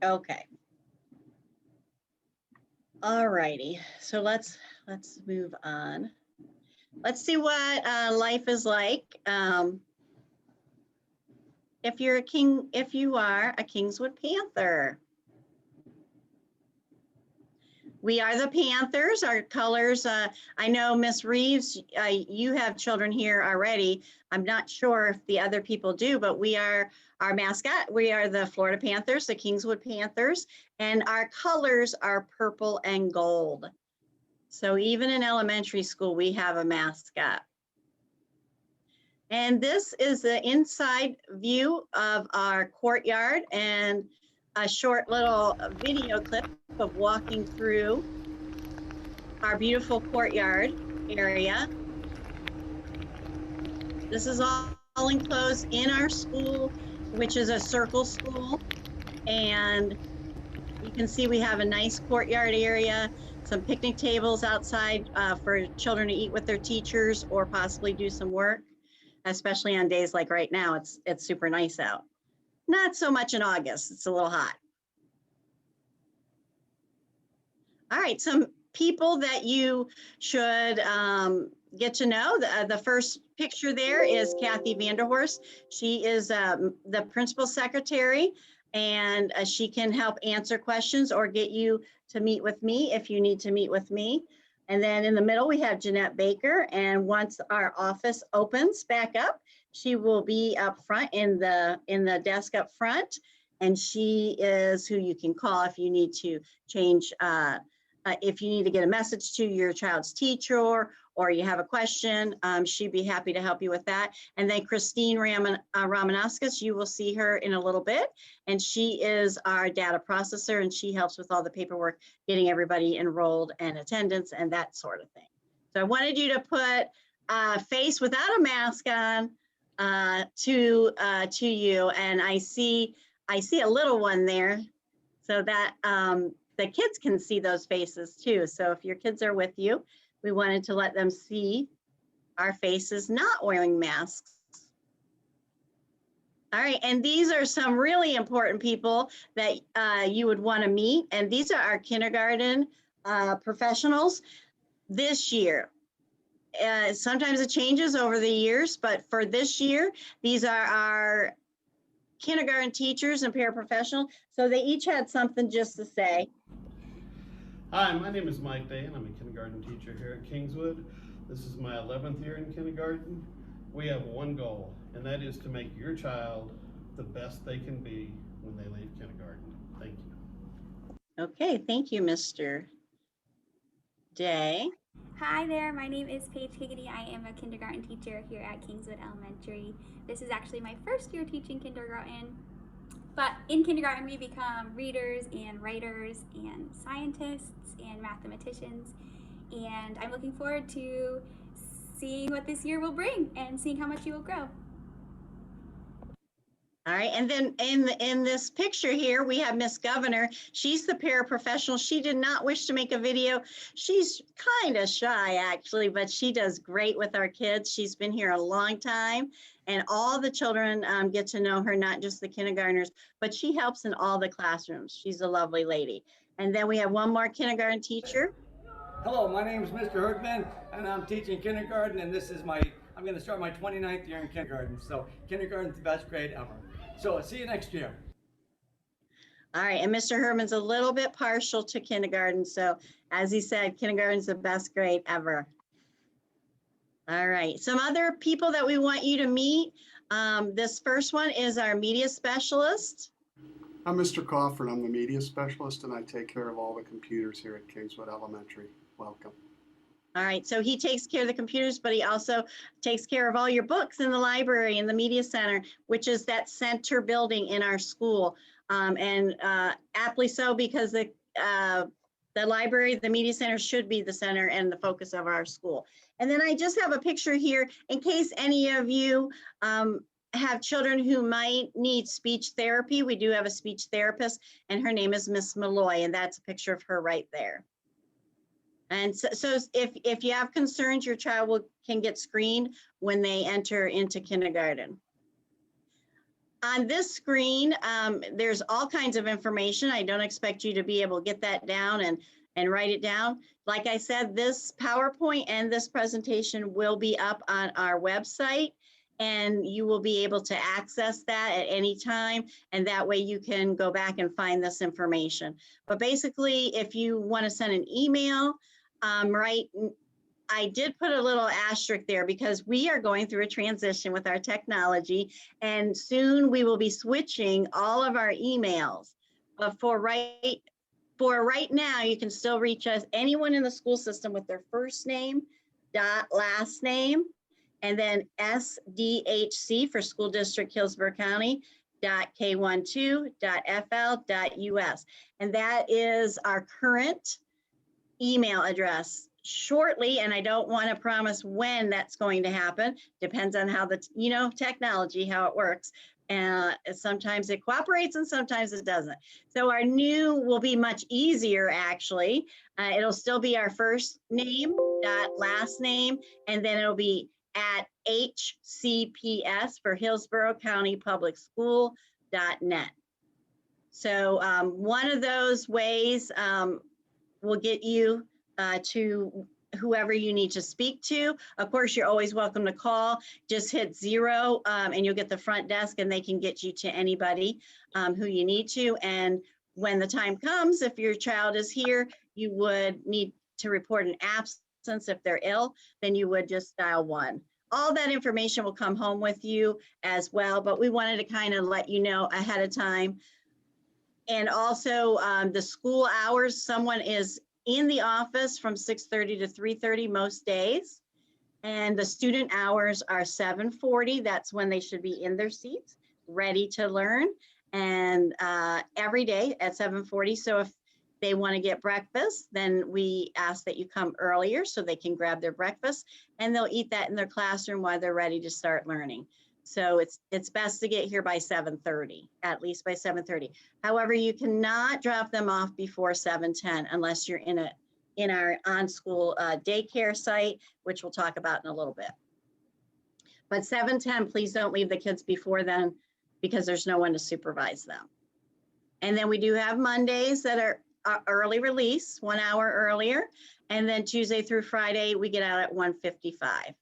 Okay. All righty. So let's move on. Let's see what life is like. If you are a Kingswood Panther. We are the Panthers. Our colors, I know Miss Reeves, you have children here already. I'm not sure if the other people do, but we are our mascot. We are the Florida Panthers, the Kingswood Panthers, and our colors are purple and gold. So even in elementary school, we have a mascot. And this is the inside view of our courtyard and a short little video clip of walking through our beautiful courtyard area. This is all enclosed in our school, which is a circle school. And you can see we have a nice courtyard area, some picnic tables outside for children to eat with their teachers or possibly do some work, especially on days like right now. It's super nice out. Not so much in August, it's a little hot. All right, some people that you should get to know. The first picture there is Kathy Vanderhorst. She is the principal secretary, and she can help answer questions or get you to meet with me if you need to meet with me. And then in the middle, we have Jeanette Baker. And once our office opens back up, she will be up front in the desk up front. And she is who you can call if you need to change if you need to get a message to your child's teacher or you have a question, she'd be happy to help you with that. And then Christine Ramanauskas, you will see her in a little bit. And she is our data processor and she helps with all the paperwork, getting everybody enrolled and attendance and that sort of thing. So I wanted you to put a face without a mask on to you. And I see a little one there so that the kids can see those faces too. So if your kids are with you, we wanted to let them see our faces not wearing masks. All right, and these are some really important people that you would want to meet. And these are our kindergarten professionals this year. Sometimes it changes over the years, but for this year, these are our kindergarten teachers and paraprofessionals. So they each had something just to say. Hi, my name is Mike Day and I'm a kindergarten teacher here at Kingswood. This is my 11th year in kindergarten. We have one goal, and that is to make your child the best they can be when they leave kindergarten. Thank you. Okay, thank you, Mr. Day. Hi there, my name is Paige Higgity. I am a kindergarten teacher here at Kingswood Elementary. This is actually my first year teaching kindergarten. But in kindergarten, we become readers and writers and scientists and mathematicians. And I'm looking forward to seeing what this year will bring and seeing how much you will grow. All right, and then in this picture here, we have Miss Governor. She's the paraprofessional. She did not wish to make a video. She's kind of shy, actually, but she does great with our kids. She's been here a long time, and all the children get to know her, not just the kindergartners, but she helps in all the classrooms. She's a lovely lady. And then we have one more kindergarten teacher. Hello, my name is Mr. Herdman, and I'm teaching kindergarten, and this is I'm going to start my 29th year in kindergarten. So kindergarten's the best grade ever. So see you next year. All right, and Mr. Herman's a little bit partial to kindergarten. So as he said, kindergarten's the best grade ever. All right, some other people that we want you to meet. This first one is our media specialist. I'm Mr. Crawford. I'm the media specialist, and I take care of all the computers here at Kingswood Elementary. Welcome. All right, so he takes care of the computers, but he also takes care of all your books in the library and the media center, which is that center building in our school. And aptly so, because the library, the media center should be the center and the focus of our school. And then I just have a picture here in case any of you have children who might need speech therapy. We do have a speech therapist, and her name is Miss Malloy, and that's a picture of her right there. And so if you have concerns, your child can get screened when they enter into kindergarten. On this screen, there's all kinds of information. I don't expect you to be able to get that down and write it down. Like I said, this PowerPoint and this presentation will be up on our website, and you will be able to access that at any time. And that way you can go back and find this information. But basically, if you want to send an email, I did put a little asterisk there because we are going through a transition with our technology, and soon we will be switching all of our emails. But for right now, you can still reach us, anyone in the school system, with their first name dot last name, and then SDHC for School District Hillsborough County .k12.fl.us. And that is our current email address. Shortly, and I don't want to promise when that's going to happen, depends on how the technology, how it works. Sometimes it cooperates and sometimes it doesn't. So our new will be much easier, actually. It'll still be our first name dot last name, and then it'll be at HCPS for Hillsborough County Public School.net. So one of those ways will get you to whoever you need to speak to. Of course, you're always welcome to call. Just hit 0 and you'll get the front desk, and they can get you to anybody who you need to. And when the time comes, if your child is here, you would need to report an absence. If they're ill, then you would just dial 1. All that information will come home with you as well, but we wanted to kind of let you know ahead of time. And also the school hours, someone is in the office from 6:30 to 3:30 most days. And the student hours are 7:40. That's when they should be in their seats, ready to learn. And every day at 7:40. So if they want to get breakfast, then we ask that you come earlier so they can grab their breakfast, and they'll eat that in their classroom while they're ready to start learning. So it's best to get here by 7:30, at least by 7:30. However, you cannot drop them off before 7:10 unless you're in our on-school daycare site, which we'll talk about in a little bit. But 7:10, please don't leave the kids before then, because there's no one to supervise them. And then we do have Mondays that are early release, 1 hour earlier. And then Tuesday through Friday, we get out at 1:55.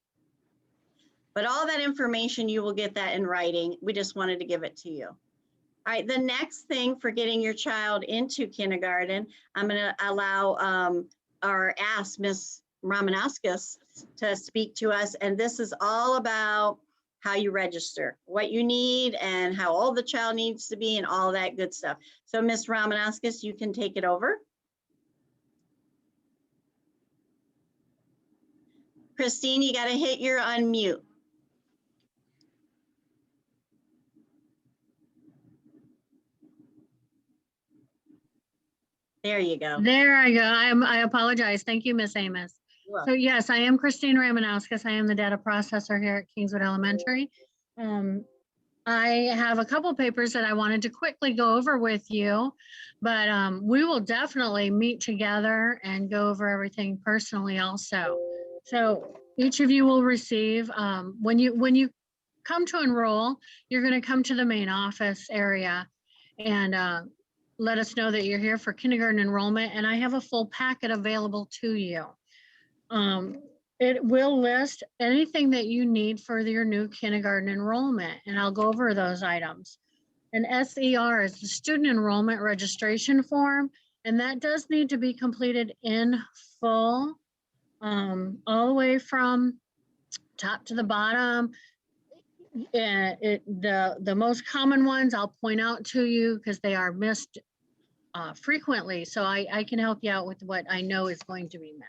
But all that information, you will get that in writing. We just wanted to give it to you. All right, the next thing for getting your child into kindergarten, I'm going to allow or ask Ms. Ramanauskas to speak to us. And this is all about how you register, what you need, and how old the child needs to be, and all that good stuff. So Ms. Ramanauskas, you can take it over. Christine, you got to hit your unmute. There you go. There I go. I apologize. Thank you, Miss Amos. So yes, I am Christine Ramanauskas. I am the data processor here at Kingswood Elementary. I have a couple papers that I wanted to quickly go over with you, but we will definitely meet together and go over everything personally also. So each of you will receive, when you come to enroll, you're going to come to the main office area and let us know that you're here for kindergarten enrollment, and I have a full packet available to you. It will list anything that you need for your new kindergarten enrollment, and I'll go over those items. An SER is the student enrollment registration form, and that does need to be completed in full, all the way from top to the bottom. The most common ones I'll point out to you because they are missed frequently, so I can help you out with what I know is going to be missed.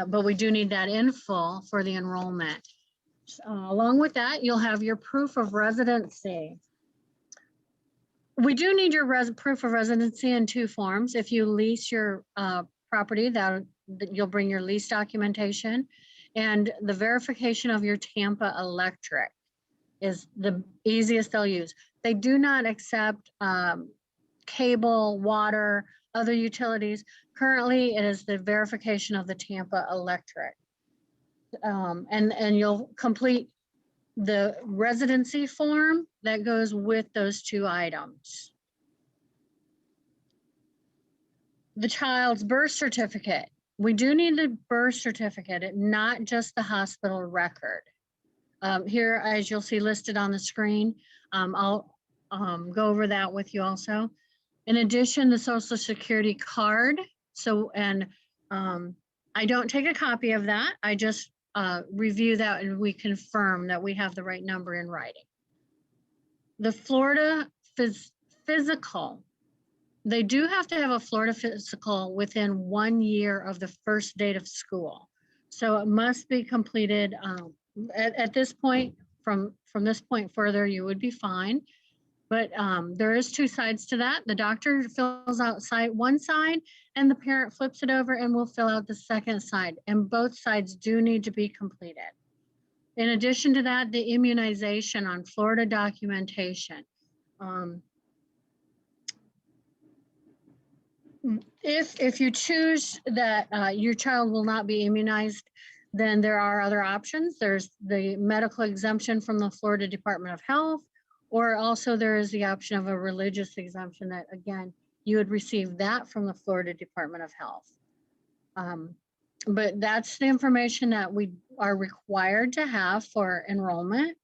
But we do need that in full for the enrollment. Along with that, you'll have your proof of residency. We do need your proof of residency in 2 forms. If you lease your property, that you'll bring your lease documentation, and the verification of your Tampa Electric is the easiest they'll use. They do not accept cable, water, other utilities. Currently, it is the verification of the Tampa Electric. And you'll complete the residency form that goes with those 2 items. The child's birth certificate. We do need the birth certificate, not just the hospital record. Here, as you'll see listed on the screen, I'll go over that with you also. In addition, the Social Security card. So, and I don't take a copy of that. I just review that and we confirm that we have the right number in writing. The Florida physical. They do have to have a Florida physical within 1 year of the first date of school. So it must be completed at this point. From this point further, you would be fine. But there is 2 sides to that. The doctor fills out one side and the parent flips it over and will fill out the second side. And both sides do need to be completed. In addition to that, the immunization on Florida documentation. If you choose that your child will not be immunized, then there are other options. There's the medical exemption from the Florida Department of Health, or also there is the option of a religious exemption that, again, you would receive that from the Florida Department of Health. But that's the information that we are required to have for enrollment.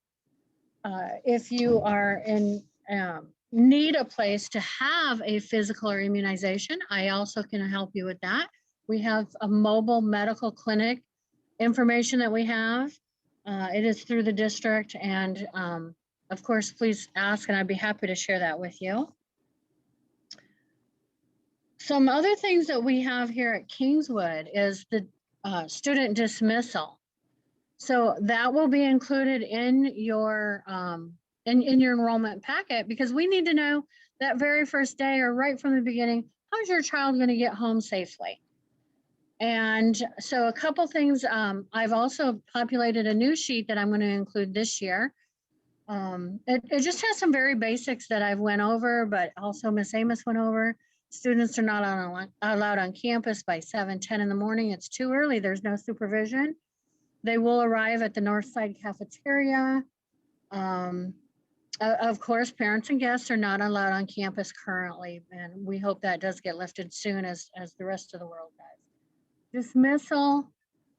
If you are in need a place to have a physical or immunization, I also can help you with that. We have a mobile medical clinic information that we have. It is through the district, and of course, please ask and I'd be happy to share that with you. Some other things that we have here at Kingswood is the student dismissal. So that will be included in your in your enrollment packet, because we need to know that very first day or right from the beginning, how's your child going to get home safely? And so a couple things, I've also populated a new sheet that I'm going to include this year. It just has some very basics that I've went over, but also Miss Amos went over. Students are not allowed on campus by 7:10 in the morning. It's too early. There's no supervision. They will arrive at the Northside cafeteria. Of course, parents and guests are not allowed on campus currently, and we hope that does get lifted soon as the rest of the world does. Dismissal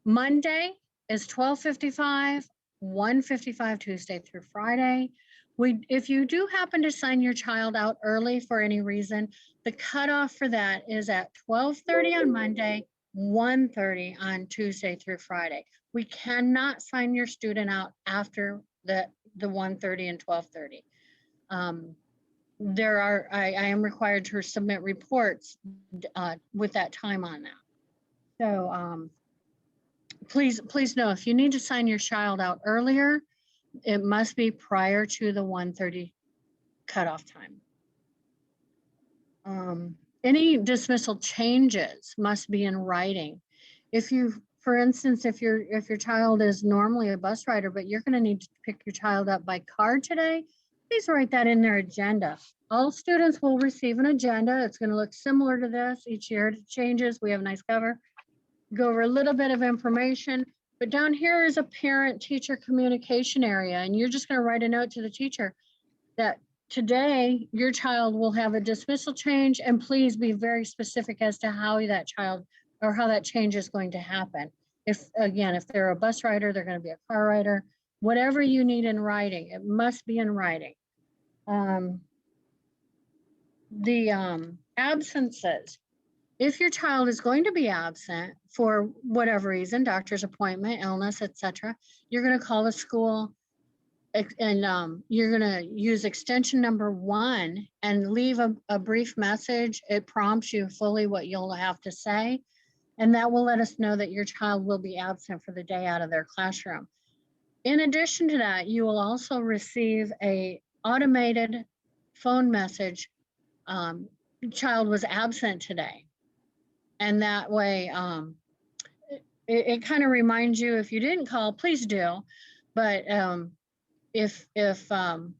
Monday is 12:55, 1:55 Tuesday through Friday. If you do happen to sign your child out early for any reason, the cutoff for that is at 12:30 on Monday, 1:30 on Tuesday through Friday. We cannot sign your student out after the 1:30 and 12:30. I am required to submit reports with that time on that. So please know, if you need to sign your child out earlier, it must be prior to the 1:30 cutoff time. Any dismissal changes must be in writing. For instance, if your child is normally a bus rider, but you're going to need to pick your child up by car today, please write that in their agenda. All students will receive an agenda. It's going to look similar to this. Each year it changes. We have a nice cover. Go over a little bit of information, but down here is a parent-teacher communication area, and you're just going to write a note to the teacher that today your child will have a dismissal change, and please be very specific as to how that child or how that change is going to happen. If they're a bus rider, they're going to be a car rider, whatever you need in writing, it must be in writing. The absences. If your child is going to be absent for whatever reason, doctor's appointment, illness, etc., you're going to call the school and you're going to use extension number 1 and leave a brief message. It prompts you fully what you'll have to say, and that will let us know that your child will be absent for the day out of their classroom. In addition to that, you will also receive a automated phone message, child was absent today. And that way, it kind of reminds you, if you didn't call, please do. But if the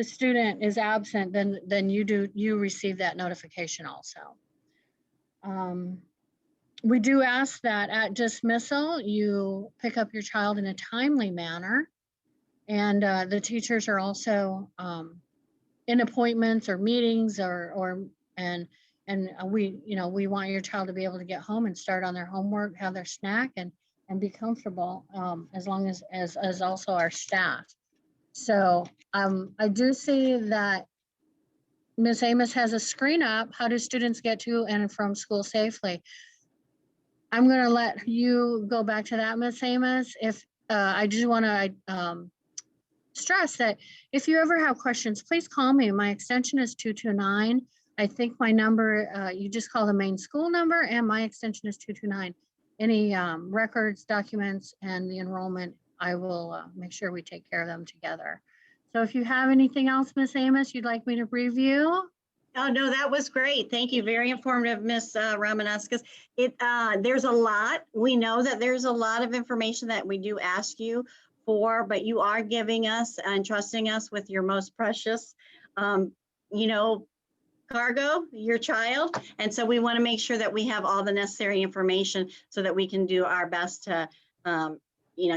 student is absent, then you receive that notification also. We do ask that at dismissal, you pick up your child in a timely manner. And the teachers are also in appointments or meetings and we, we want your child to be able to get home and start on their homework, have their snack and be comfortable, as long as also our staff. So I do see that Ms. Amos has a screen up. How do students get to and from school safely? I'm going to let you go back to that, Ms. Amos. If I just want to stress that if you ever have questions, please call me. My extension is 229. I think my number, you just call the main school number, and my extension is 229. Any records, documents, and the enrollment, I will make sure we take care of them together. So if you have anything else, Ms. Amos, you'd like me to review? Oh, no, that was great. Thank you. Very informative, Ms. Ramanauskas. There's a lot. We know that there's a lot of information that we do ask you for, but you are giving us and trusting us with your most precious, cargo, your child. And so we want to make sure that we have all the necessary information so that we can do our best to,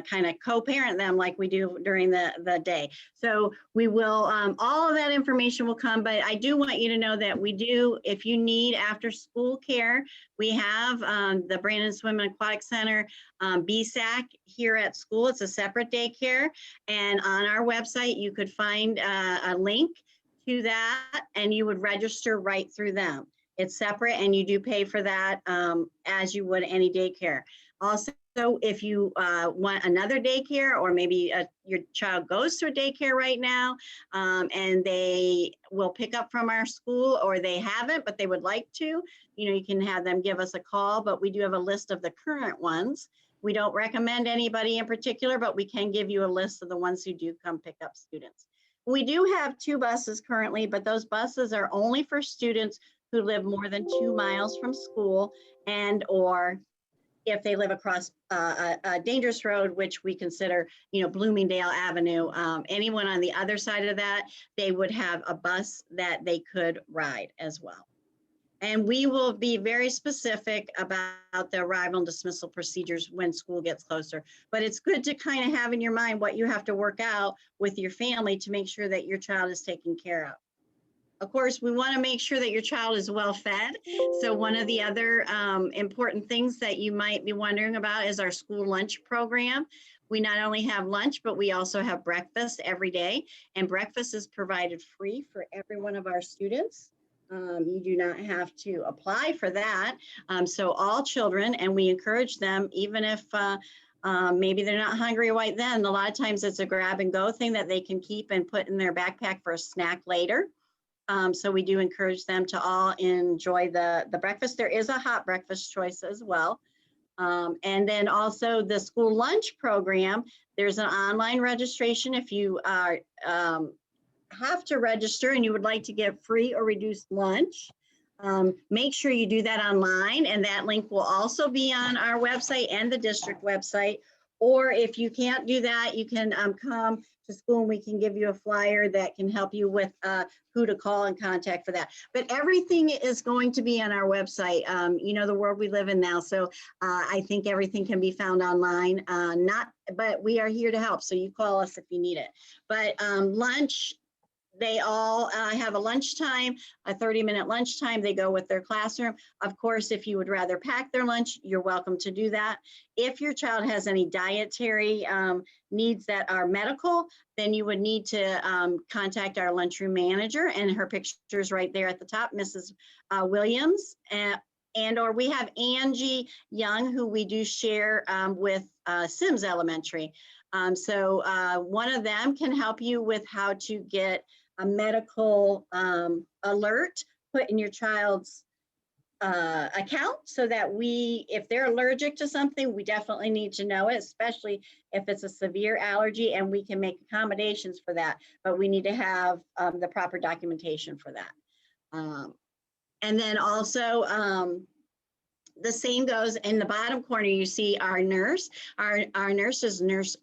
kind of co-parent them like we do during the day. So we will, all of that information will come, but I do want you to know that we do, if you need after school care, we have the Brandon Swim and Aquatic Center, BSAC here at school. It's a separate daycare. And on our website, you could find a link to that and you would register right through them. It's separate and you do pay for that as you would any daycare. Also, if you want another daycare, or maybe your child goes to a daycare right now and they will pick up from our school, or they haven't, but they would like to, you can have them give us a call, but we do have a list of the current ones. We don't recommend anybody in particular, but we can give you a list of the ones who do come pick up students. We do have 2 buses currently, but those buses are only for students who live more than 2 miles from school, and or if they live across a dangerous road, which we consider, Bloomingdale Avenue. Anyone on the other side of that, they would have a bus that they could ride as well. And we will be very specific about the arrival and dismissal procedures when school gets closer. But it's good to kind of have in your mind what you have to work out with your family to make sure that your child is taken care of. Of course, we want to make sure that your child is well fed. So one of the other important things that you might be wondering about is our school lunch program. We not only have lunch, but we also have breakfast every day. And breakfast is provided free for every one of our students. You do not have to apply for that. So all children, and we encourage them, even if maybe they're not hungry right then, a lot of times it's a grab and go thing that they can keep and put in their backpack for a snack later. So we do encourage them to all enjoy the breakfast. There is a hot breakfast choice as well. And then also the school lunch program, there's an online registration. If you are have to register and you would like to get free or reduced lunch, make sure you do that online, and that link will also be on our website and the district website. Or if you can't do that, you can come to school and we can give you a flyer that can help you with who to call and contact for that. But everything is going to be on our website. The world we live in now. So I think everything can be found online. But we are here to help. So you call us if you need it. But lunch, they all have a lunchtime, a 30-minute lunchtime. They go with their classroom. Of course, if you would rather pack their lunch, you're welcome to do that. If your child has any dietary needs that are medical, then you would need to contact our lunchroom manager, and her picture is right there at the top, Mrs. Williams. Or we have Angie Young, who we do share with Sims Elementary. So one of them can help you with how to get a medical alert put in your child's account, so that if they're allergic to something, we definitely need to know it, especially if it's a severe allergy, and we can make accommodations for that, but we need to have the proper documentation for that. And then also the same goes in the bottom corner. You see our nurse. Our nurse is Nurse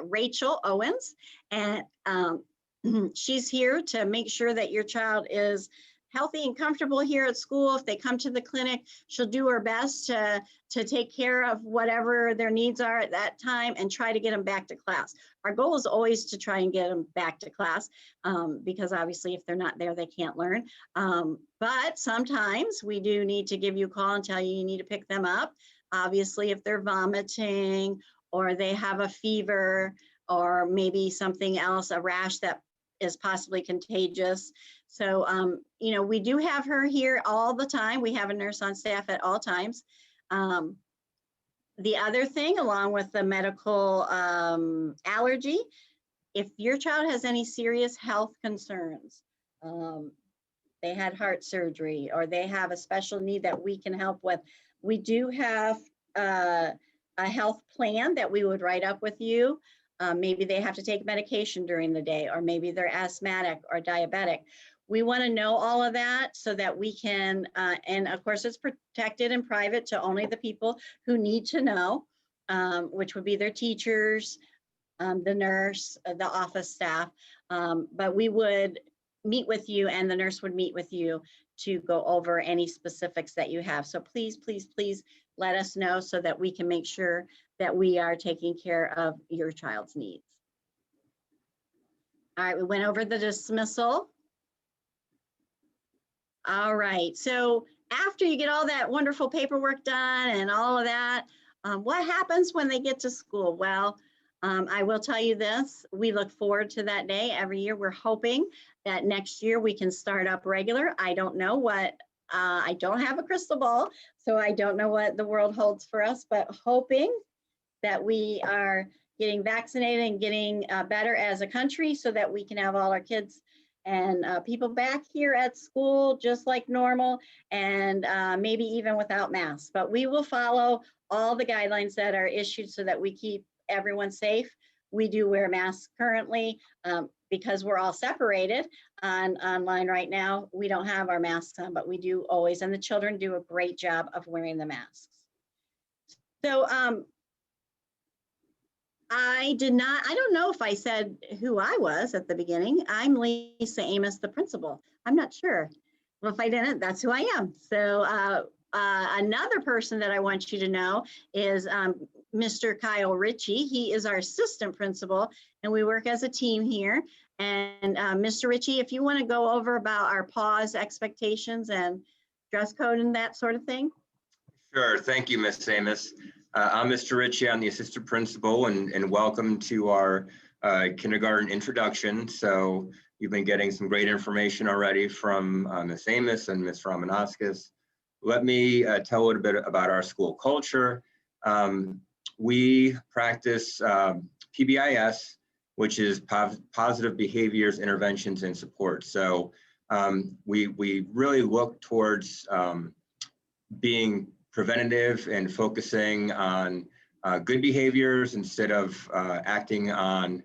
Rachel Owens, and she's here to make sure that your child is healthy and comfortable here at school. If they come to the clinic, she'll do her best to take care of whatever their needs are at that time and try to get them back to class. Our goal is always to try and get them back to class because obviously if they're not there, they can't learn. But sometimes we do need to give you a call and tell you need to pick them up. Obviously, if they're vomiting or they have a fever or maybe something else, a rash that is possibly contagious. So, you know, we do have her here all the time. We have a nurse on staff at all times. The other thing, along with the medical allergy, if your child has any serious health concerns, they had heart surgery or they have a special need that we can help with, we do have a health plan that we would write up with you. Maybe they have to take medication during the day, or maybe they're asthmatic or diabetic. We want to know all of that so that we can, and of course it's protected and private to only the people who need to know, which would be their teachers, the nurse, the office staff. But we would meet with you and the nurse would meet with you to go over any specifics that you have. So please, please, please let us know so that we can make sure that we are taking care of your child's needs. All right, we went over the dismissal. All right, so after you get all that wonderful paperwork done and all of that, what happens when they get to school? Well, I will tell you this, we look forward to that day every year. We're hoping that next year we can start up regular. I don't know what, I don't have a crystal ball, so I don't know what the world holds for us, but hoping that we are getting vaccinated and getting better as a country so that we can have all our kids and people back here at school just like normal, and maybe even without masks. But we will follow all the guidelines that are issued so that we keep everyone safe. We do wear masks currently because we're all separated online right now. We don't have our masks on, but we do always, and the children do a great job of wearing the masks. So I don't know if I said who I was at the beginning. I'm Lisa Amos, the principal. I'm not sure. Well, if I didn't, that's who I am. So another person that I want you to know is Mr. Kyle Ritchie. He is our assistant principal, and we work as a team here. And Mr. Ritchie, if you want to go over about our pause expectations and dress code and that sort of thing. Sure. Thank you, Ms. Amos. I'm Mr. Ritchie. I'm the assistant principal, and welcome to our kindergarten introduction. So you've been getting some great information already from Ms. Amos and Ms. Ramanauskas. Let me tell a little bit about our school culture. We practice PBIS, which is positive behaviors, interventions, and support. So we really look towards being preventative and focusing on good behaviors instead of acting on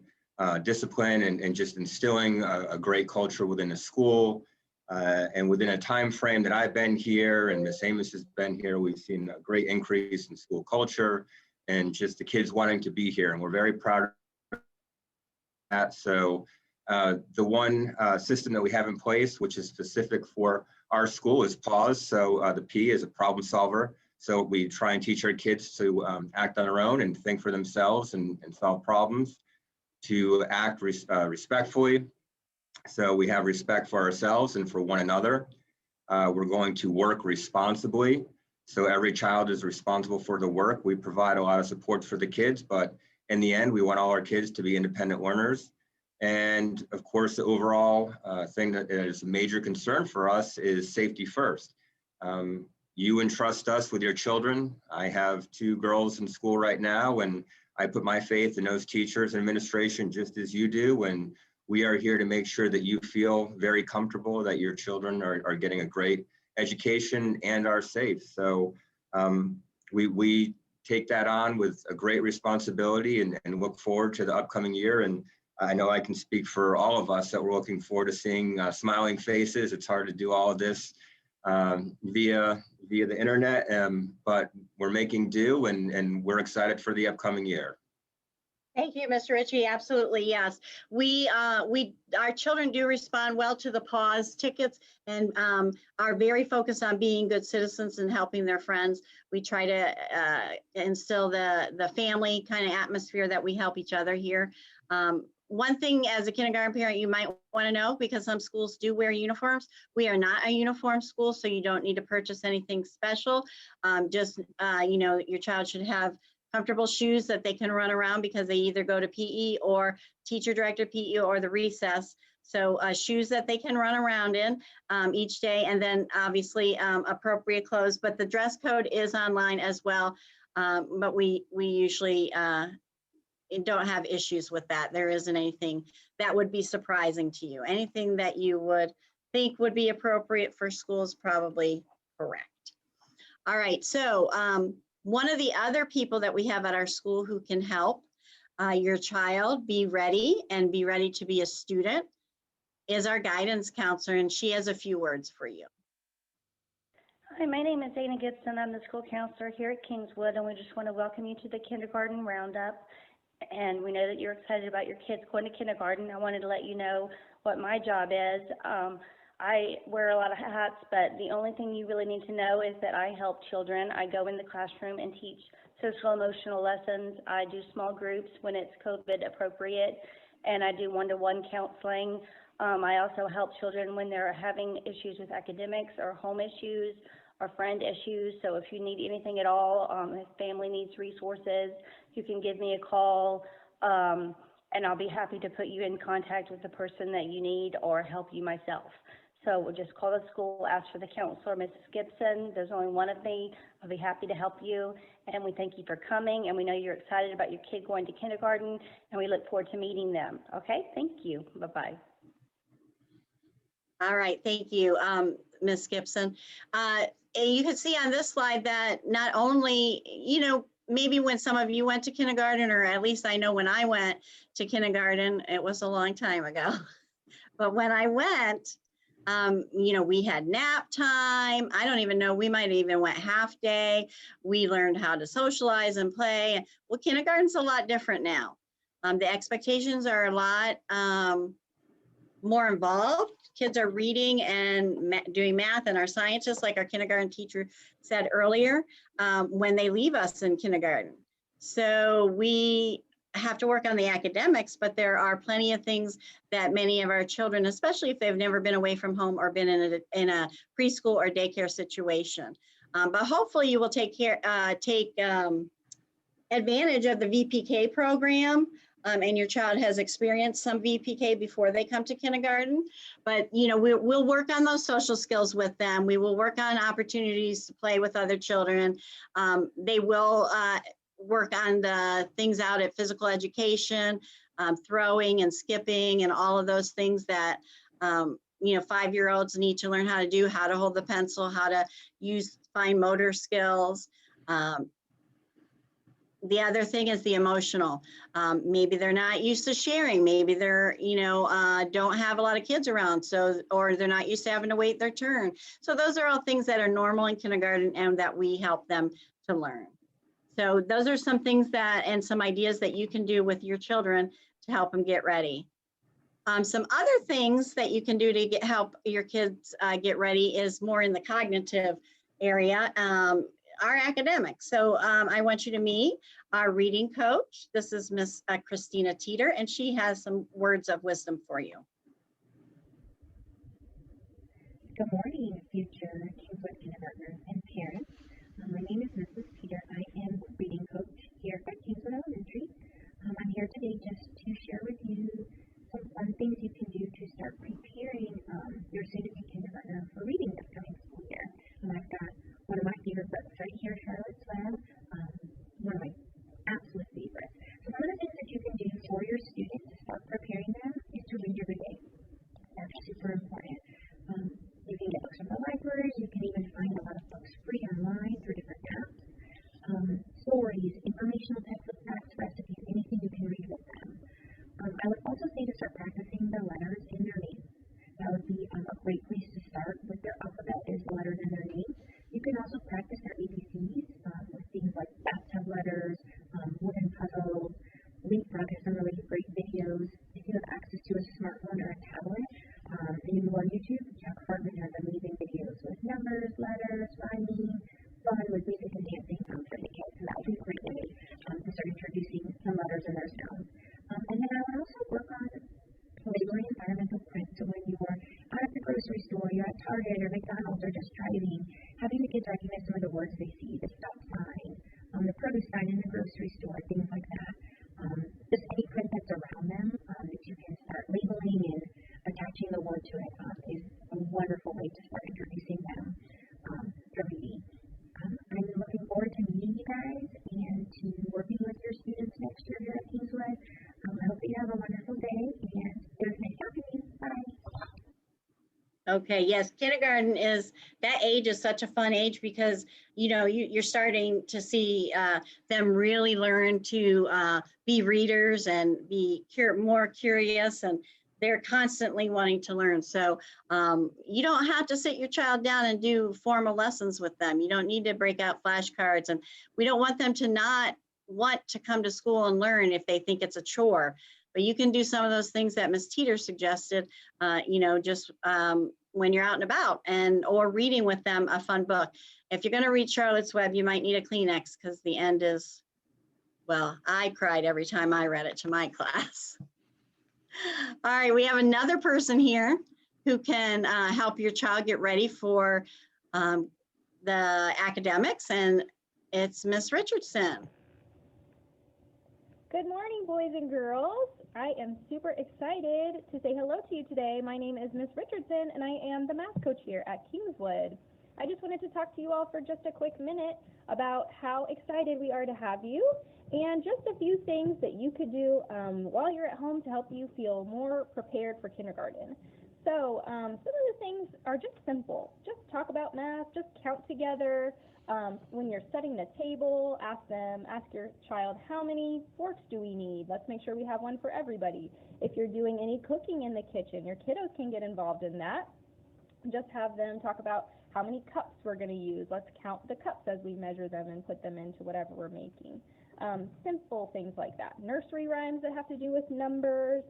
discipline and just instilling a great culture within the school. And within a time frame that I've been here and Ms. Amos has been here, we've seen a great increase in school culture and just the kids wanting to be here. And we're very proud of that. So the one system that we have in place, which is specific for our school, is PAUSE. So the P is a problem solver. So we try and teach our kids to act on their own and think for themselves and solve problems, to act respectfully. So we have respect for ourselves and for one another. We're going to work responsibly. So every child is responsible for the work. We provide a lot of support for the kids, but in the end, we want all our kids to be independent learners. And of course, the overall thing that is a major concern for us is safety first. You entrust us with your children. I have 2 girls in school right now, and I put my faith in those teachers and administration just as you do. And we are here to make sure that you feel very comfortable that your children are getting a great education and are safe. So we take that on with a great responsibility and look forward to the upcoming year. And I know I can speak for all of us that we're looking forward to seeing smiling faces. It's hard to do all of this via the internet, but we're making do, and we're excited for the upcoming year. Thank you, Mr. Ritchie. Absolutely, yes. Our children do respond well to the pause tickets and are very focused on being good citizens and helping their friends. We try to instill the family kind of atmosphere that we help each other here. One thing as a kindergarten parent you might want to know, because some schools do wear uniforms, we are not a uniform school, so you don't need to purchase anything special. Just, your child should have comfortable shoes that they can run around because they either go to PE or teacher directed PE or the recess. So shoes that they can run around in each day, and then obviously appropriate clothes. But the dress code is online as well. But we usually don't have issues with that. There isn't anything that would be surprising to you. Anything that you would think would be appropriate for school is probably correct. All right, so one of the other people that we have at our school who can help your child be ready and be ready to be a student is our guidance counselor, and she has a few words for you. Hi, my name is Dana Gibson. I'm the school counselor here at Kingswood, and we just want to welcome you to the Kindergarten Roundup. And we know that you're excited about your kids going to kindergarten. I wanted to let you know what my job is. I wear a lot of hats, but the only thing you really need to know is that I help children. I go in the classroom and teach social emotional lessons. I do small groups when it's COVID appropriate, and I do one-to-one counseling. I also help children when they're having issues with academics or home issues or friend issues. So if you need anything at all, if family needs resources, you can give me a call, and I'll be happy to put you in contact with the person that you need or help you myself. So we'll just call the school, ask for the counselor, Mrs. Gibson. There's only one of me. I'll be happy to help you. And we thank you for coming, and we know you're excited about your kid going to kindergarten, and we look forward to meeting them. Okay, thank you. Bye-bye. All right, thank you, Ms. Gibson. You can see on this slide that not only, maybe when some of you went to kindergarten, or at least I know when I went to kindergarten, it was a long time ago. But when I went, we had nap time. I don't even know, we might have even went half day. We learned how to socialize and play. Well, kindergarten's a lot different now. The expectations are a lot more involved. Kids are reading and doing math, and our scientists, like our kindergarten teacher said earlier, when they leave us in kindergarten. So we have to work on the academics, but there are plenty of things that many of our children, especially if they've never been away from home or been in a preschool or daycare situation. But hopefully you will take advantage of the VPK program. And your child has experienced some VPK before they come to kindergarten. But we'll work on those social skills with them. We will work on opportunities to play with other children. They will work on the things out at physical education, throwing and skipping and all of those things that 5-year-olds need to learn how to do, how to hold the pencil, how to use fine motor skills. The other thing is the emotional. Maybe they're not used to sharing. Maybe they're, don't have a lot of kids around, or they're not used to having to wait their turn. So those are all things that are normal in kindergarten and that we help them to learn. So those are some things and some ideas that you can do with your children to help them get ready. Some other things that you can do to help your kids get ready is more in the cognitive area. Our academics. So I want you to meet our reading coach. This is Miss Christina Teeter, and she has some words of wisdom for you. Good morning, future Kingswood kindergartners and parents. My name is Mrs. Teeter. I am reading coach here at Kingswood Elementary. I'm here today just to share with you some fun things you can do to start preparing your soon-to-be kindergartner for reading this coming school year. I've got one of my favorite books right here, Charlotte's Web, one of my absolute favorites. So one of the things that you can do for your students to start preparing them is to read every day. That's super important. You can get books from the libraries. You can even find a lot of books free online through different apps. Stories, informational types of facts, recipes, anything you can read with them. I would also say to start practicing the letters in their names. That would be a great place to start with their alphabet, is the letters in their name. You can also practice their ABCs with things like bathtub letters, wooden puzzles, leapfrog a smartphone or a tablet, and you go on YouTube, Jack Hartman has amazing videos with numbers, letters, rhyming, fun with music and dancing for the kids. And that would be a great way to start introducing some letters and their sounds. And then I would also work on labeling environmental print. So when you are out at the grocery store, you're at Target or McDonald's or just driving, having the kids recognize some of the words they see, the stop sign, the produce sign in the grocery store, things like that. Just any print that's around them that you can start labeling and attaching the word to it is a wonderful way to start introducing them to reading. I'm looking forward to meeting you guys and to working with your students next year here at Kingswood. I hope that you have a wonderful day, and it was nice talking to you. Bye. Okay, yes, kindergarten is, that age is such a fun age because, you know, you're starting to see them really learn to be readers and be more curious, and they're constantly wanting to learn. So you don't have to sit your child down and do formal lessons with them. You don't need to break out flashcards, and we don't want them to not want to come to school and learn if they think it's a chore. But you can do some of those things that Ms. Teeter suggested, you know, just when you're out and about, and or reading with them a fun book. If you're going to read Charlotte's Web, you might need a Kleenex because the end is, well, I cried every time I read it to my class. All right, we have another person here who can help your child get ready for the academics, and it's Miss Richardson. Good morning, boys and girls. I am super excited to say hello to you today. My name is Miss Richardson, and I am the math coach here at Kingswood. I just wanted to talk to you all for just a quick minute about how excited we are to have you, and just a few things that you could do while you're at home to help you feel more prepared for kindergarten. So some of the things are just simple. Just talk about math, just count together. When you're setting the table, ask your child, how many forks do we need? Let's make sure we have one for everybody. If you're doing any cooking in the kitchen, your kiddos can get involved in that. Just have them talk about how many cups we're going to use. Let's count the cups as we measure them and put them into whatever we're making. Simple things like that. Nursery rhymes that have to do with numbers,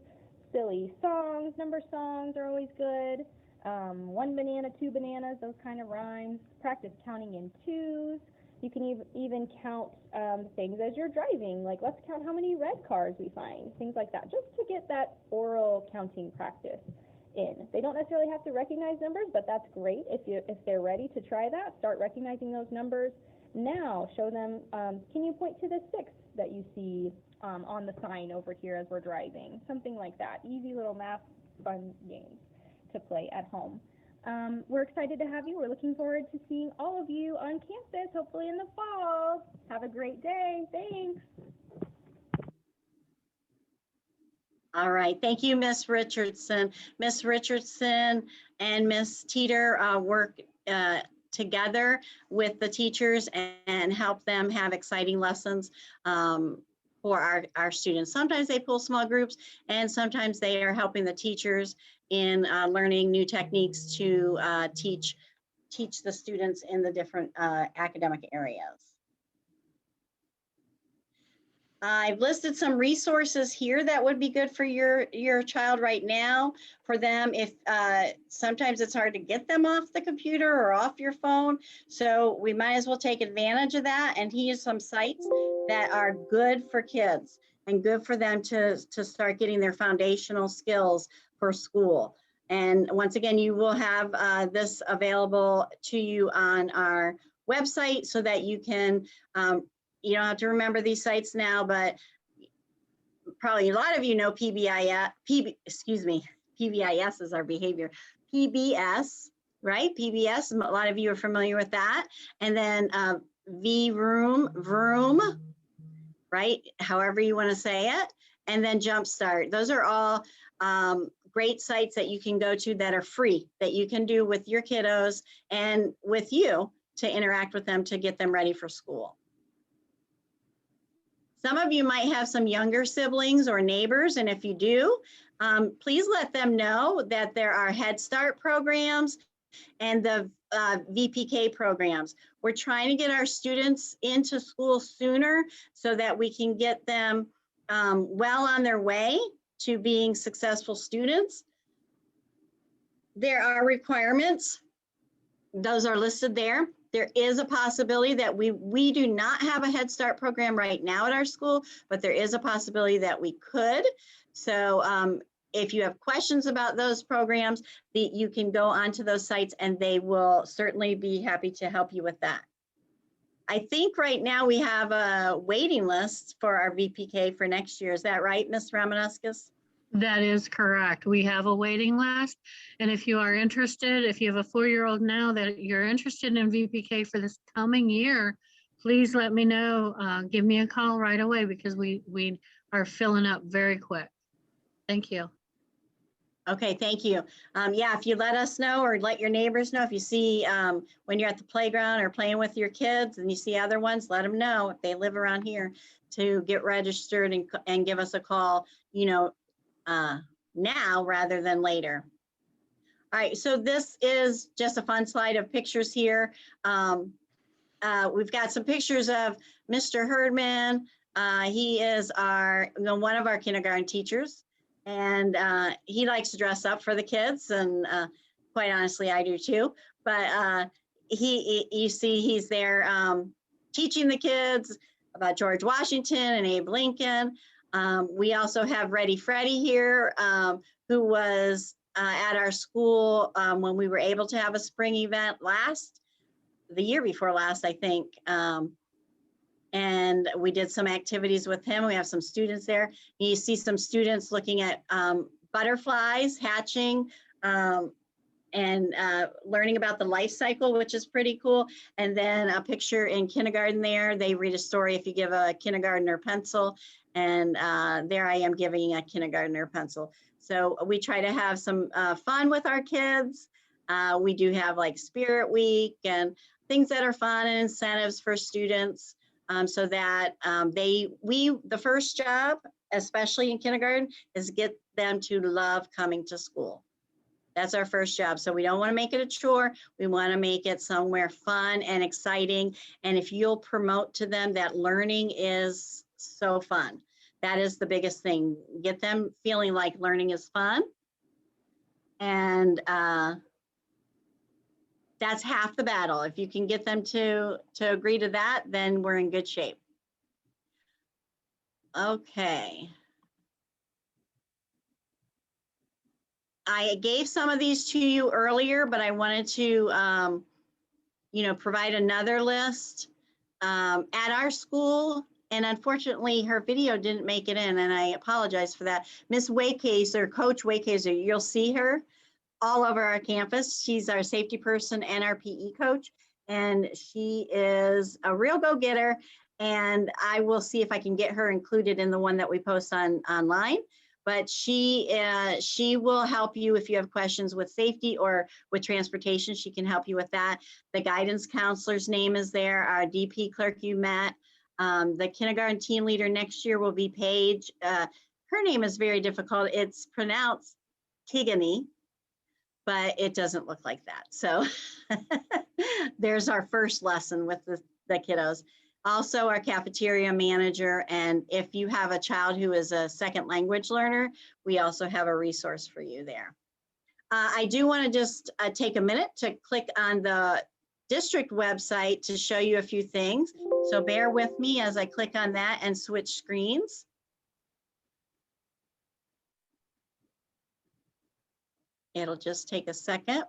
silly songs, number songs are always good. 1 banana, 2 bananas, those kind of rhymes. Practice counting in twos. You can even count things as you're driving, like let's count how many red cars we find, things like that, just to get that oral counting practice in. They don't necessarily have to recognize numbers, but that's great. If they're ready to try that, start recognizing those numbers. Now show them, can you point to the 6 that you see on the sign over here as we're driving? Something like that. Easy little math fun games to play at home. We're excited to have you. We're looking forward to seeing all of you on campus, hopefully in the fall. Have a great day. Thanks. All right, thank you, Miss Richardson. Miss Richardson and Miss Teeter work together with the teachers and help them have exciting lessons for our students. Sometimes they pull small groups, and sometimes they are helping the teachers in learning new techniques to teach the students in the different academic areas. I've listed some resources here that would be good for your child right now for them if sometimes it's hard to get them off the computer or off your phone. So we might as well take advantage of that and use some sites that are good for kids and good for them to start getting their foundational skills for school. And once again, you will have this available to you on our website so that you can you don't have to remember these sites now, but probably a lot of you know PBIS is our behavior. PBS, right? PBS, a lot of you are familiar with that. And then Vroom, right? However you want to say it. And then Jumpstart. Those are all great sites that you can go to that are free, that you can do with your kiddos and with you to interact with them to get them ready for school. Some of you might have some younger siblings or neighbors, and if you do, please let them know that there are Head Start programs and the VPK programs. We're trying to get our students into school sooner so that we can get them well on their way to being successful students. There are requirements. Those are listed there. There is a possibility that we do not have a Head Start program right now at our school, but there is a possibility that we could. So if you have questions about those programs, you can go onto those sites and they will certainly be happy to help you with that. I think right now we have a waiting list for our VPK for next year. Is that right, Ms. Ramanauskas? That is correct. We have a waiting list. And if you are interested, if you have a 4-year-old now that you're interested in VPK for this coming year, please let me know. Give me a call right away because we are filling up very quick. Thank you. Okay, thank you. Yeah, if you let us know or let your neighbors know, if you see when you're at the playground or playing with your kids and you see other ones, let them know if they live around here to get registered and give us a call, you know, now rather than later. All right, so this is just a fun slide of pictures here. We've got some pictures of Mr. Herdman. He is one of our kindergarten teachers, and he likes to dress up for the kids, and quite honestly, I do too. But you see he's there teaching the kids about George Washington and Abe Lincoln. We also have Ready Freddie here, who was at our school when we were able to have a spring event the year before last, I think. And we did some activities with him. We have some students there. You see some students looking at butterflies hatching and learning about the life cycle, which is pretty cool. And then a picture in kindergarten there. They read a story if you give a kindergartner pencil. And there I am giving a kindergartner pencil. So we try to have some fun with our kids. We do have like Spirit Week and things that are fun and incentives for students so that the first job, especially in kindergarten, is get them to love coming to school. That's our first job. So we don't want to make it a chore. We want to make it somewhere fun and exciting. And if you'll promote to them that learning is so fun. That is the biggest thing. Get them feeling like learning is fun. And that's half the battle. If you can get them to agree to that, then we're in good shape. Okay. I gave some of these to you earlier, but I wanted to, provide another list at our school. And unfortunately, her video didn't make it in, and I apologize for that. Miss Waycaser, Coach Waycaser, you'll see her all over our campus. She's our safety person and our PE coach, and she is a real go-getter. And I will see if I can get her included in the one that we post online. But she will help you if you have questions with safety or with transportation. She can help you with that. The guidance counselor's name is there. Our DP clerk you met. The kindergarten team leader next year will be Paige. Her name is very difficult. It's pronounced Tigany, but it doesn't look like that. So there's our first lesson with the kiddos. Also our cafeteria manager. And if you have a child who is a second language learner, we also have a resource for you there. I do want to just take a minute to click on the district website to show you a few things. So bear with me as I click on that and switch screens. It'll just take a second.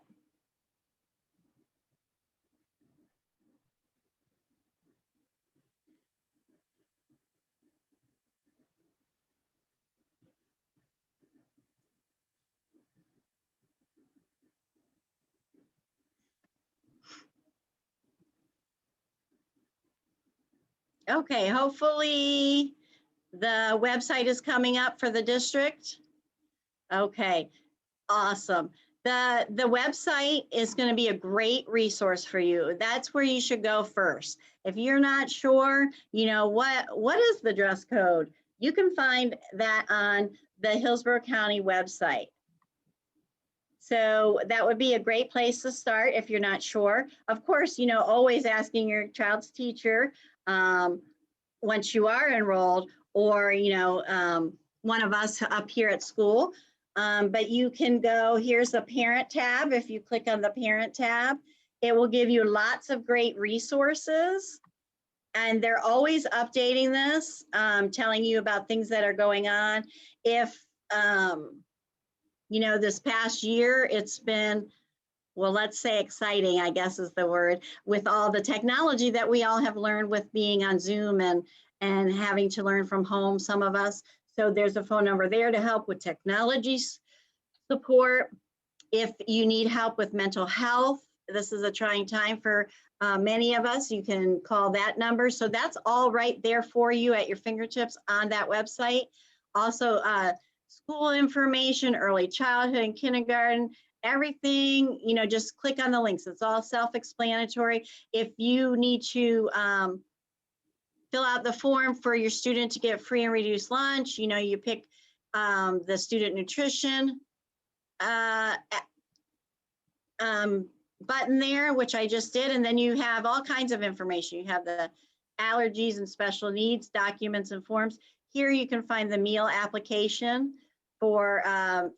Okay, hopefully the website is coming up for the district. Okay, awesome. The website is going to be a great resource for you. That's where you should go first. If you're not sure, what is the dress code? You can find that on the Hillsborough County website. So that would be a great place to start if you're not sure. Of course, always asking your child's teacher once you are enrolled, or one of us up here at school. But you can go, here's the parent tab. If you click on the parent tab, it will give you lots of great resources. And they're always updating this, telling you about things that are going on. If, you know, this past year, it's been, well, let's say exciting, I guess is the word, with all the technology that we all have learned with being on Zoom and having to learn from home, some of us. So there's a phone number there to help with technology support. If you need help with mental health, this is a trying time for many of us, you can call that number. So that's all right there for you at your fingertips on that website. Also, school information, early childhood and kindergarten, everything, you know, just click on the links. It's all self-explanatory. If you need to fill out the form for your student to get free and reduced lunch, you know, you pick the student nutrition button there, which I just did, and then you have all kinds of information. You have the allergies and special needs documents and forms. Here you can find the meal application for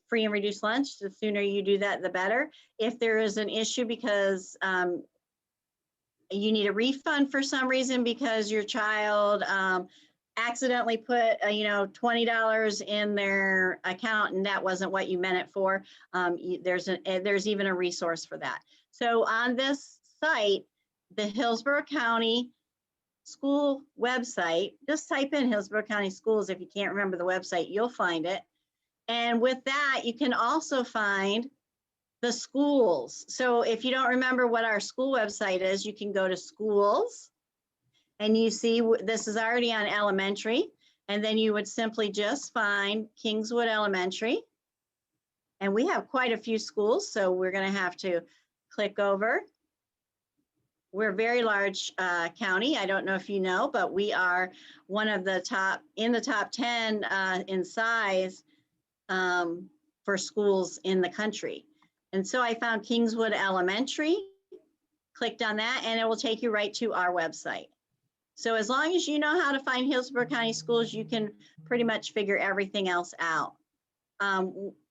free and reduced lunch. The sooner you do that, the better. If there is an issue because you need a refund for some reason because your child accidentally put you know, $20 in their account and that wasn't what you meant it for, there's even a resource for that. So on this site, the Hillsborough County School website, just type in Hillsborough County Schools. If you can't remember the website, you'll find it. And with that, you can also find the schools. So if you don't remember what our school website is, you can go to schools and you see this is already on elementary. And then you would simply just find Kingswood Elementary. And we have quite a few schools, so we're going to have to click over. We're a very large county. I don't know if you know, but we are one of the top, in the top 10 in size for schools in the country. And so I found Kingswood Elementary, clicked on that, and it will take you right to our website. So as long as you know how to find Hillsborough County Schools, you can pretty much figure everything else out.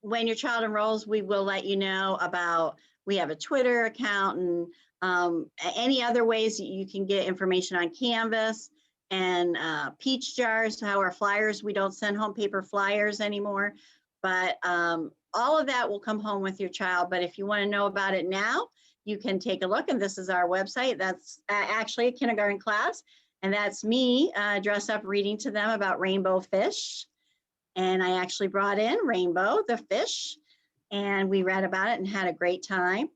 When your child enrolls, we will let you know about, we have a Twitter account and any other ways you can get information on Canvas and Peach Jars, how our flyers, we don't send home paper flyers anymore, but all of that will come home with your child. But if you want to know about it now, you can take a look, and this is our website. That's actually a kindergarten class, and that's me dressed up reading to them about rainbow fish. And I actually brought in Rainbow, the fish, and we read about it and had a great time.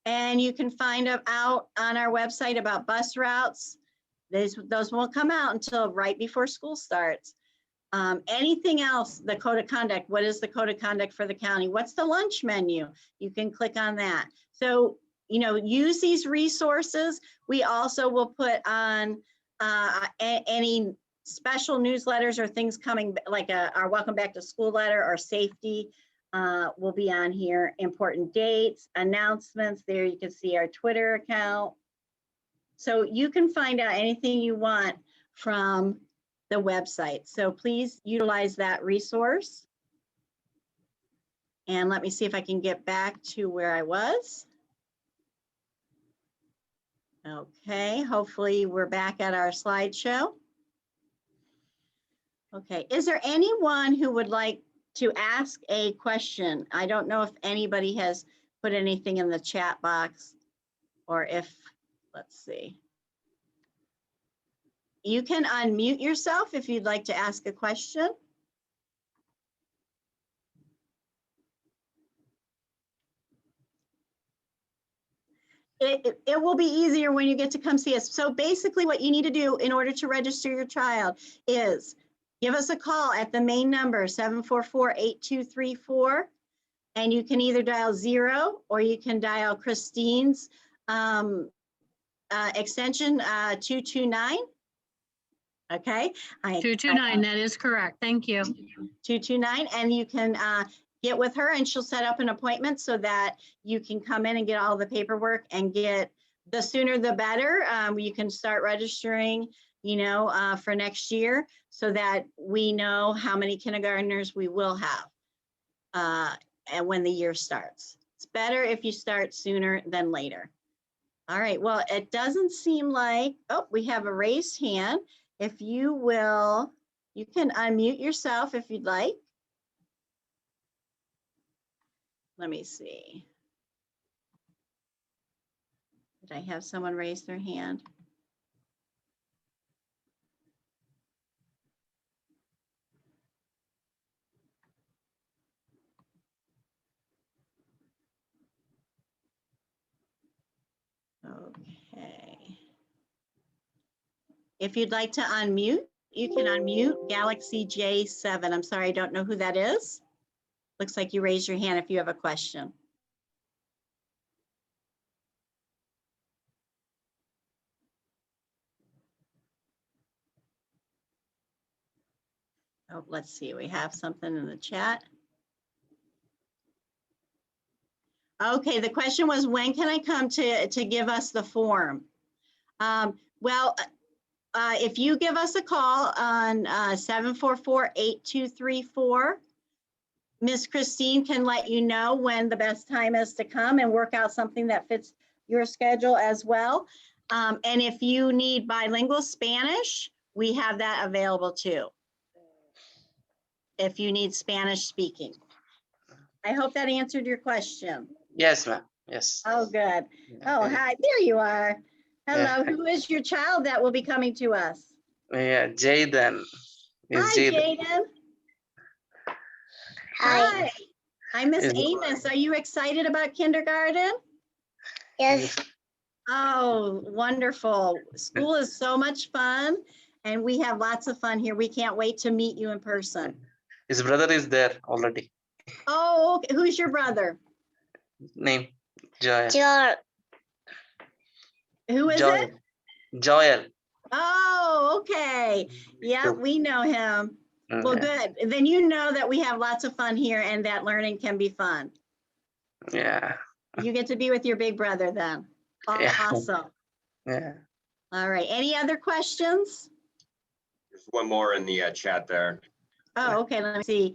And you can find out on our website about bus routes. Those won't come out until right before school starts. Anything else, the code of conduct, what is the code of conduct for the county? What's the lunch menu? You can click on that. So, you know, use these resources. We also will put on any special newsletters or things coming, like our welcome back to school letter or safety will be on here. Important dates, announcements. There you can see our Twitter account. So you can find out anything you want from the website. So please utilize that resource. And let me see if I can get back to where I was. Okay, hopefully we're back at our slideshow. Okay, is there anyone who would like to ask a question? I don't know if anybody has put anything in the chat box or if, let's see. You can unmute yourself if you'd like to ask a question. It will be easier when you get to come see us. So basically what you need to do in order to register your child is give us a call at the main number, 744-8234. And you can either dial 0 or you can dial Christine's extension 229. Okay. 229, that is correct. Thank you. 229, and you can get with her and she'll set up an appointment so that you can come in and get all the paperwork and get, the sooner the better. You can start registering for next year so that we know how many kindergartners we will have and when the year starts. It's better if you start sooner than later. All right, well, it doesn't seem like, oh, we have a raised hand. If you will, you can unmute yourself if you'd like. Let me see. Did I have someone raise their hand? Okay. If you'd like to unmute, you can unmute Galaxy J7. I'm sorry, I don't know who that is. Looks like you raised your hand if you have a question. Oh, let's see, we have something in the chat. Okay, the question was, when can I come to give us the form? If you give us a call on 744-8234, Miss Christine can let you know when the best time is to come and work out something that fits your schedule as well. And if you need bilingual Spanish, we have that available too. If you need Spanish speaking. I hope that answered your question. Yes, ma'am. Yes. Oh, good. Oh, hi, there you are. Hello, Yeah. who is your child that will be coming to us? Yeah, Jaden. Hi, Jaden. Hi. Hi, Miss Is- Amos. Are you excited about kindergarten? Yes. Oh, wonderful. School is so much fun and we have lots of fun here. We can't wait to meet you in person. His brother is there already. Oh, okay. Who's your brother? Name Joel. Who is Joel. it? Joel. Oh, okay. Yeah, we know him. Well, good. Then you know that we have lots of fun here and that learning can be fun. Yeah. You get to be with your big brother then. Yeah. Awesome. Yeah. All right. Any other questions? There's one more in the chat there. Oh, okay. Let me see.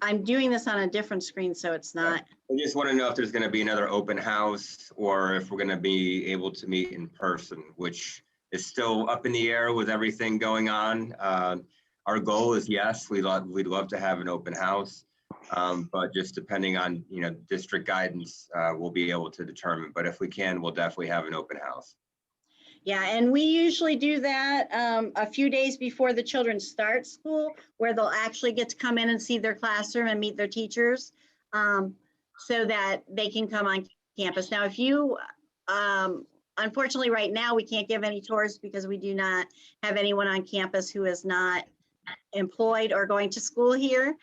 I'm doing this on a different screen, so it's not. I just want to know if there's going to be another open house or if we're going to be able to meet in person, which is still up in the air with everything going on. Our goal is yes, we'd love to have an open house, but just depending on district guidance, we'll be able to determine. But if we can, we'll definitely have an open house. Yeah, and we usually do that a few days before the children start school, where they'll actually get to come in and see their classroom and meet their teachers, so that they can come on campus. Now, if you, unfortunately right now, we can't give any tours because we do not have anyone on campus who is not employed or going to school here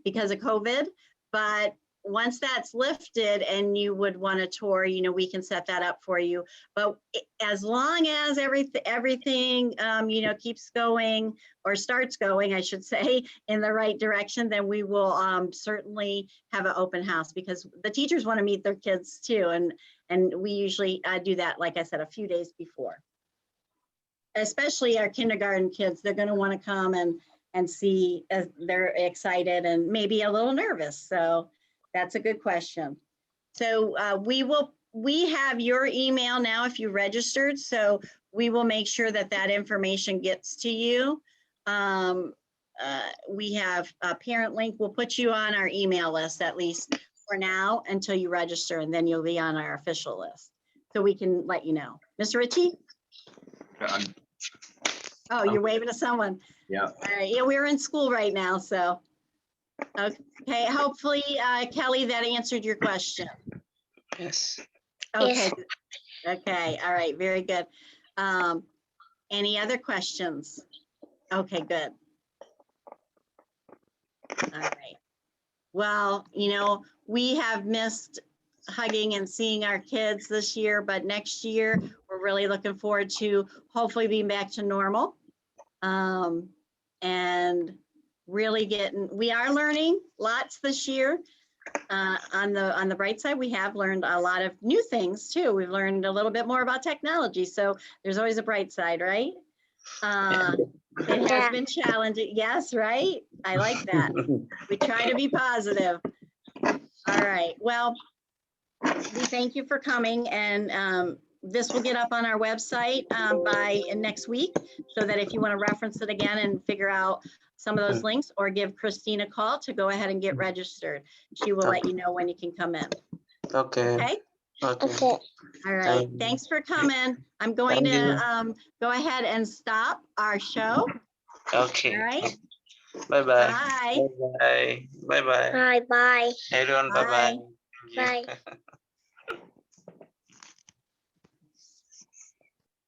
because of COVID. But once that's lifted and you would want a tour, we can set that up for you. But as long as everything keeps going, or starts going, I should say, in the right direction, then we will certainly have an open house, because the teachers want to meet their kids too. And we usually do that, like I said, a few days before. Especially our kindergarten kids, they're going to want to come and see, they're excited and maybe a little nervous. So that's a good question. So we have your email now if you registered, so we will make sure that information gets to you. We have a parent link. We'll put you on our email list, at least for now, until you register, and then you'll be on our official list. So we can let you know. Mr. Ritchie? Oh, you're waving to someone. Yeah. All right. Yeah, we're in school right now, so. Okay, hopefully, Kelly, that answered your question. Yes. Okay. Yes. Okay, all right, very good. Any other questions? Okay, good. All right. Well, we have missed hugging and seeing our kids this year, but next year, we're really looking forward to hopefully being back to normal. And really we are learning lots this year. On the bright side, we have learned a lot of new things too. We've learned a little bit more about technology, so there's always a bright side, right? It has been challenging. Yes, right? I like that. We try to be positive. All right. Well, we thank you for coming, and this will get up on our website by next week, so that if you want to reference it again and figure out some of those links, or give Christine a call to go ahead and get registered. She will let you know when you can come in. Okay. Okay? Okay. All right. Thanks for coming. I'm going to go ahead and stop our show. Okay. All right. Bye bye. Bye. Bye bye. Bye bye. Bye bye. Everyone, bye bye. Bye.